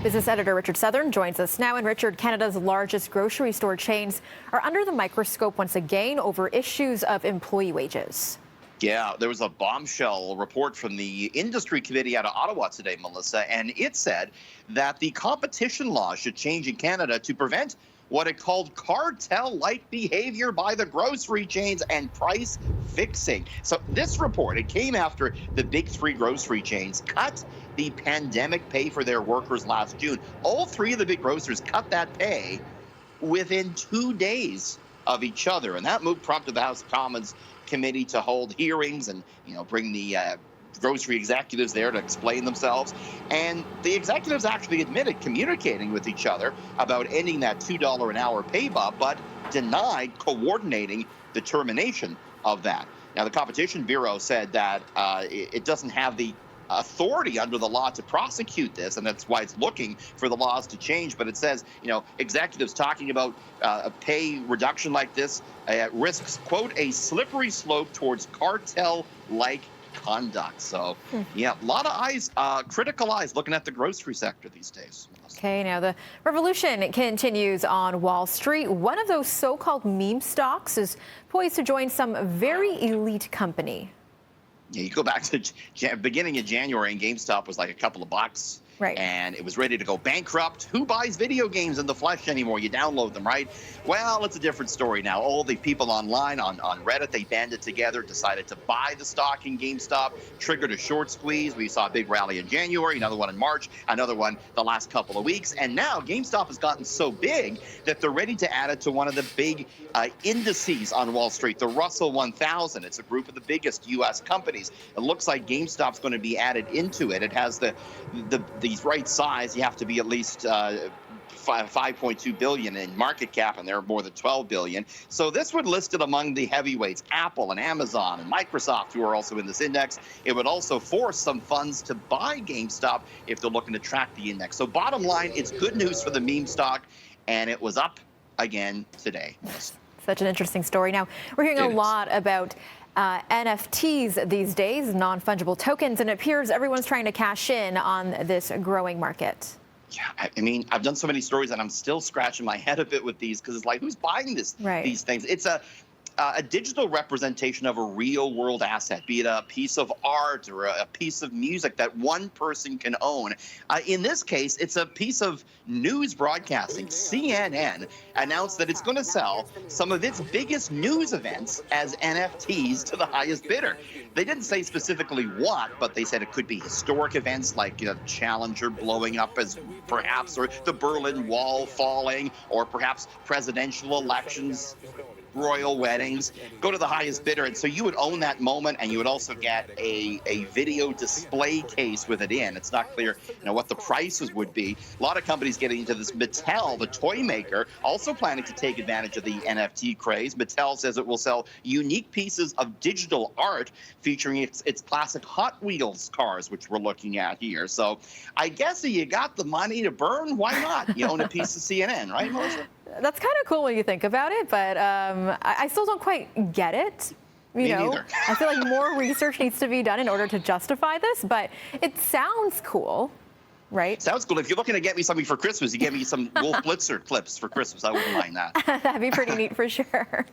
Business editor Richard Southern joins us now. And Richard, Canada's largest grocery store chains are under the microscope once again over issues of employee wages. Yeah, there was a bombshell report from the industry committee out of Ottawa today, Melissa, and it said that the competition law should change in Canada to prevent what it called cartel-like behavior by the grocery chains and price fixing. So this report, it came after the big three grocery chains cut the pandemic pay for their workers last June. All three of the big grocers cut that pay within 2 days of each other, and that move prompted the House of Commons committee to hold hearings and bring the grocery executives there to explain themselves. And the executives actually admitted communicating with each other about ending that $2 an hour pay bump, but denied coordinating the termination of that. Now, the Competition Bureau said that it doesn't have the authority under the law to prosecute this, and that's why it's looking for the laws to change. But it says, executives talking about a pay reduction like this risks, quote, a slippery slope towards cartel-like conduct. So, yeah, a lot of eyes, critical eyes looking at the grocery sector these days. Okay, now the revolution continues on Wall Street. One of those so-called meme stocks is poised to join some very elite company. Yeah, you go back to beginning of January, and GameStop was like a couple of bucks. Right. And it was ready to go bankrupt. Who buys video games in the flesh anymore? You download them, right? Well, it's a different story now. All the people online on Reddit, they banded together, decided to buy the stock in GameStop, triggered a short squeeze. We saw a big rally in January, another one in March, another one the last couple of weeks. And now GameStop has gotten so big that they're ready to add it to one of the big indices on Wall Street, the Russell 1000. It's a group of the biggest U.S. companies. It looks like GameStop's going to be added into it. It has the right size. You have to be at least 5.2 billion in market cap, and they're more than 12 billion. So this would list it among the heavyweights, Apple and Amazon and Microsoft, who are also in this index. It would also force some funds to buy GameStop if they're looking to track the index. So bottom line, it's good news for the meme stock, and it was up again today. Such an interesting story. Now, we're hearing a lot about NFTs these days, non-fungible tokens, and it appears everyone's trying to cash in on this growing market. Yeah, I mean, I've done so many stories that I'm still scratching my head a bit with these, because it's like, who's buying these things? It's a digital representation of a real world asset, be it a piece of art or a piece of music that one person can own. In this case, it's a piece of news broadcasting. CNN announced that it's going to sell some of its biggest news events as NFTs to the highest bidder. They didn't say specifically what, but they said it could be historic events like Challenger blowing up as perhaps, or the Berlin Wall falling, or perhaps presidential elections, royal weddings. Go to the highest bidder, and so you would own that moment, and you would also get a video display case with it in. It's not clear what the prices would be. A lot of companies getting into this. Mattel, the toy maker, also planning to take advantage of the NFT craze. Mattel says it will sell unique pieces of digital art featuring its classic Hot Wheels cars, which we're looking at here. So I guess if you got the money to burn, why not? You own a piece of CNN, right, Melissa? That's kind of cool when you think about it, but I still don't quite get it. Me neither. I feel like more research needs to be done in order to justify this, but it sounds cool, right? Sounds cool. If you're looking to get me something for Christmas, you get me some Wolf Blitzer clips for Christmas. I wouldn't mind that. That'd be pretty neat for sure.